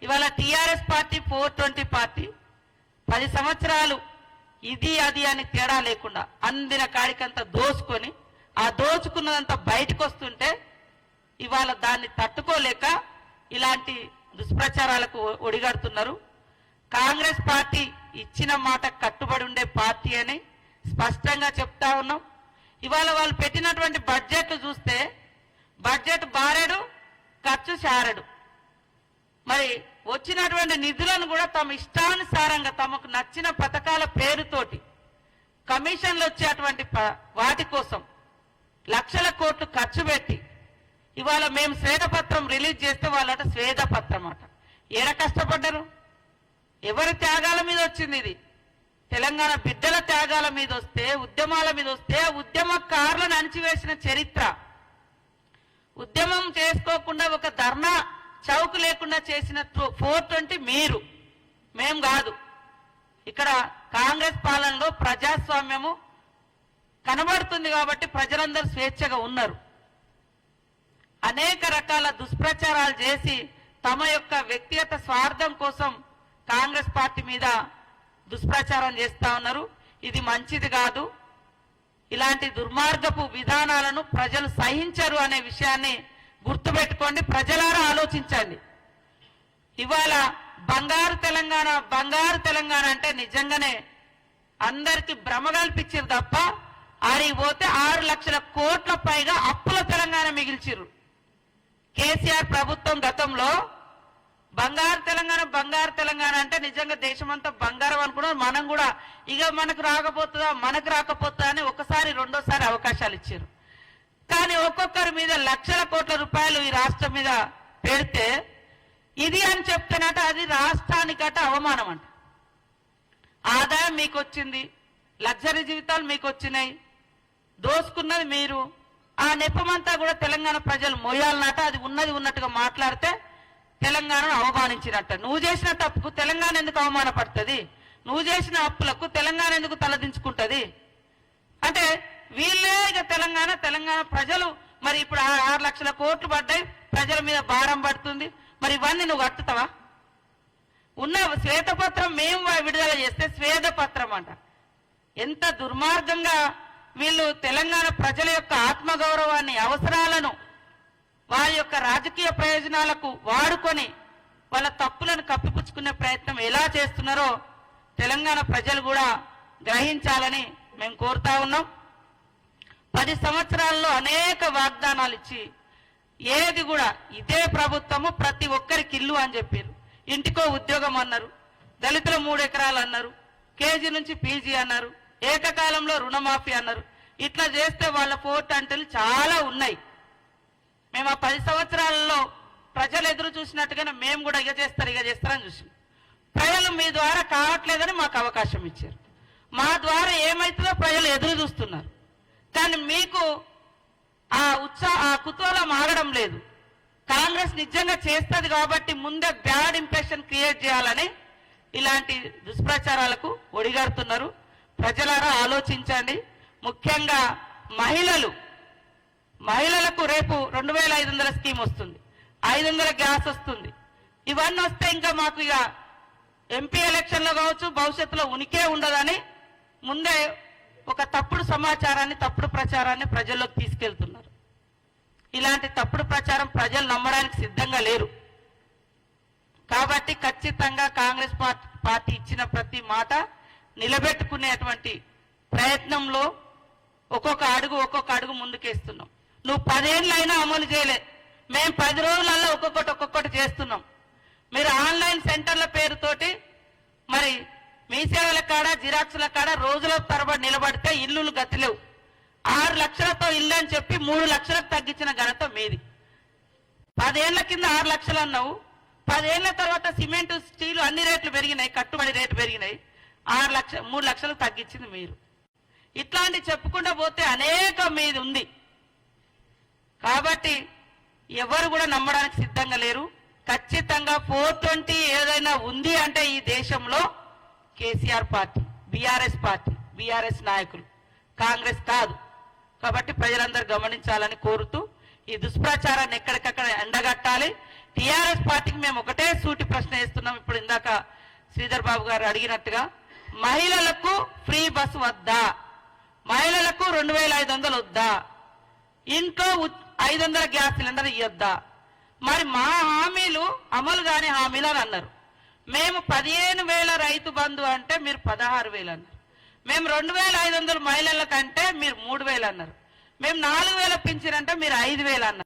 ఇవాళ TRS party 420 party 10 సంవత్సరాలు ఇది అది అని తేడా లేకుండా అందిన కాడికంతా దోచుకొని ఆ దోచుకున్నదంతా బయటకు వస్తుంటే ఇవాళ దాన్ని తట్టుకోలేక ఇలాంటి దుష్ప్రచారాలకు ఒడిగడుతున్నారు. కాంగ్రెస్ పార్టీ ఇచ్చిన మాట కట్టుబడి ఉండే పార్టీ అని స్పష్టంగా చెప్తా ఉన్నాం. ఇవాళ వాళ్ళు పెట్టినటువంటి బడ్జెట్ చూస్తే బడ్జెట్ బారెడు, ఖర్చు శారడు. మరి వచ్చినటువంటి నిధులను కూడా తమ ఇష్టానుసారంగా తమకు నచ్చిన పథకాల పేరుతోటి కమిషన్లు వచ్చేటువంటి వాటి కోసం లక్షల కోట్లు ఖర్చు పెట్టి ఇవాళ మేము శ్వేతపత్రం రిలీజ్ చేస్తే వాళ్ళట శ్వేతపత్రం అట. ఏడ కష్టపడ్డారు? ఎవరి త్యాగాల మీద వచ్చింది ఇది? తెలంగాణ బిడ్డల త్యాగాల మీద వస్తే, ఉద్యమాల మీద వస్తే, ఉద్యమకారులను అణిచివేసిన చరిత్ర, ఉద్యమం చేసుకోకుండా ఒక ధర్నా చౌక్ లేకుండా చేసిన 420 మీరు, మేం కాదు. ఇక్కడ కాంగ్రెస్ పాలనలో ప్రజాస్వామ్యము కనబడుతుంది కాబట్టి ప్రజలందరూ స్వేచ్ఛగా ఉన్నారు. అనేక రకాల దుష్ప్రచారాలు చేసి తమ యొక్క వ్యక్తిగత స్వార్థం కోసం కాంగ్రెస్ పార్టీ మీద దుష్ప్రచారం చేస్తా ఉన్నారు. ఇది మంచిది కాదు. ఇలాంటి దుర్మార్గపు విధానాలను ప్రజలు సహించరు అనే విషయాన్ని గుర్తుపెట్టుకోండి. ప్రజలారా ఆలోచించండి. ఇవాళ బంగారు తెలంగాణ బంగారు తెలంగాణ అంటే నిజంగానే అందరికి భ్రమ కల్పించారు తప్ప ఆడికి పోతే 6 లక్షల కోట్ల పైగా అప్పుల తెలంగాణ మిగిల్చిరు. కేసీఆర్ ప్రభుత్వం గతంలో బంగారు తెలంగాణ అంటే నిజంగా దేశమంతా బంగారం అనుకున్నారు. మనం కూడా ఇక మనకు రాకపోతుందా అని ఒకసారి రెండోసారి అవకాశాలు ఇచ్చారు. కానీ ఒక్కొక్కరి మీద లక్షల కోట్ల రూపాయలు ఈ రాష్ట్రం మీద పెడితే ఇది అని చెప్తేనట అది రాష్ట్రానికట అవమానం అంట. ఆదాయం మీకు వచ్చింది, లగ్జరీ జీవితాలు మీకు వచ్చినాయి, దోసుకున్నది మీరు. ఆ నెపమంతా కూడా తెలంగాణ ప్రజలు మోయాలన్నట. అది ఉన్నది ఉన్నట్టుగా మాట్లాడితే తెలంగాణను అవమానించినట్ట. నువ్వు చేసిన తప్పుకు తెలంగాణ ఎందుకు అవమానపడుతుంది? నువ్వు చేసిన అప్పులకు తెలంగాణ ఎందుకు తలదించుకుంటది? అంటే వీళ్ళే ఇక తెలంగాణ ప్రజలు మరి ఇప్పుడు 6 లక్షల కోట్లు పడ్డాయి, ప్రజల మీద భారం పడుతుంది. మరి ఇవన్నీ నువ్వు కట్టుతావా? ఉన్న శ్వేతపత్రం మేము విడుదల చేస్తే శ్వేతపత్రం అంట. ఎంత దుర్మార్గంగా వీళ్ళు తెలంగాణ ప్రజల యొక్క ఆత్మగౌరవాన్ని, అవసరాలను వారి యొక్క రాజకీయ ప్రయోజనాలకు వాడుకొని వాళ్ళ తప్పులను కప్పిపుచ్చుకునే ప్రయత్నం ఎలా చేస్తున్నారో తెలంగాణ ప్రజలు కూడా గ్రహించాలని మేము కోరుతా ఉన్నాం. 10 సంవత్సరాల్లో అనేక వాగ్దానాలు ఇచ్చి ఏది కూడా ఇదే ప్రభుత్వము ప్రతి ఒక్కరికి ఇల్లు అని చెప్పారు, ఇంటికో ఉద్యోగం అన్నారు, దళితుల 3 ఎకరాలు అన్నారు, కేజీ నుంచి పీజీ అన్నారు, ఏకకాలంలో రుణమాఫీ అన్నారు. ఇట్లా చేస్తే వాళ్ళ 420 చాలా ఉన్నాయి. మేము ఆ 10 సంవత్సరాలలో ప్రజలు ఎదురు చూసినట్టుగానే మేము కూడా ఇక చేస్తారని చూసాం. ప్రజలు మీ ద్వారా కావట్లేదని మాకు అవకాశం ఇచ్చారు. మా ద్వారా ఏమైతుందో ప్రజలు ఎదురు చూస్తున్నారు. కానీ మీకు ఆ కుతూహలం ఆగడం లేదు. కాంగ్రెస్ నిజంగా చేస్తుంది కాబట్టి ముందే బ్యాడ్ ఇంప్రెషన్ క్రియేట్ చేయాలని ఇలాంటి దుష్ప్రచారాలకు ఒడిగడుతున్నారు. ప్రజలారా ఆలోచించండి. ముఖ్యంగా మహిళలకు రేపు 2500 స్కీమ్ వస్తుంది, 500 గ్యాస్ వస్తుంది. ఇవన్నీ వస్తే ఇంకా మాకు ఇక ఎంపీ ఎలక్షన్లో కావచ్చు భవిష్యత్తులో ఉనికే ఉండదని ముందే ఒక తప్పుడు సమాచారాన్ని, తప్పుడు ప్రచారాన్ని ప్రజల్లోకి తీసుకెళ్తున్నారు. ఇలాంటి తప్పుడు ప్రచారం ప్రజలు నమ్మడానికి సిద్ధంగా లేరు. కాబట్టి ఖచ్చితంగా కాంగ్రెస్ పార్టీ ఇచ్చిన ప్రతి మాట నిలబెట్టుకునేటువంటి ప్రయత్నంలో ఒక్కొక్క అడుగు ముందుకేస్తున్నాం. నువ్వు 10 ఏళ్ళైనా అమలు చేయలే, మేము 10 రోజులలో ఒక్కొక్కటి చేస్తున్నాం. మీరు ఆన్లైన్ సెంటర్ల పేరుతోటి మరి మీ సేవల కాడ, జిరాక్సుల కాడ రోజుల తరబడి నిలబడితే ఇల్లులు గతిలేవు. 6 లక్షలతో ఇల్లు అని చెప్పి 3 లక్షలకు తగ్గించిన ఘనత మీది. 10 ఏళ్ల కింద 6 లక్షలు అన్నావు, 10 ఏళ్ల తర్వాత సిమెంట్, స్టీలు అన్ని రేట్లు పెరిగినాయి, కట్టుబడి రేట్లు పెరిగినాయి, 3 లక్షలు తగ్గించింది మీరు. ఇట్లాంటి చెప్పుకుంటూ పోతే అనేక మీది ఉంది. కాబట్టి ఎవరు కూడా నమ్మడానికి సిద్ధంగా లేరు. ఖచ్చితంగా 420 ఏదైనా ఉంది అంటే ఈ దేశంలో కేసీఆర్ పార్టీ, బీఆర్ఎస్ నాయకులు, కాంగ్రెస్ కాదు. కాబట్టి ప్రజలందరూ గమనించాలని కోరుతూ ఈ దుష్ప్రచారాన్ని ఎక్కడికక్కడ ఎండగట్టాలి. టిఆర్ఎస్ పార్టీకి మేము ఒకటే సూటి ప్రశ్న వేస్తున్నాం. ఇప్పుడు ఇందాక శ్రీధర్ బాబు గారు అడిగినట్టుగా మహిళలకు ఫ్రీ బస్సు వద్దా, మహిళలకు 2500 వద్దా, ఇంట్లో 500 గ్యాస్ సిలిండర్ ఇవ్వద్దా? మరి మా హామీలు అమలు కాని హామీలు అని అన్నారు. మేము 15,000 రైతు బంధు అంటే మీరు 16,000 అన్నారు. మేము 2,500 మహిళల కంటే మీరు 3,000 అన్నారు. మేము 4,000 పింఛన్ అంటే మీరు 5,000 అన్నారు.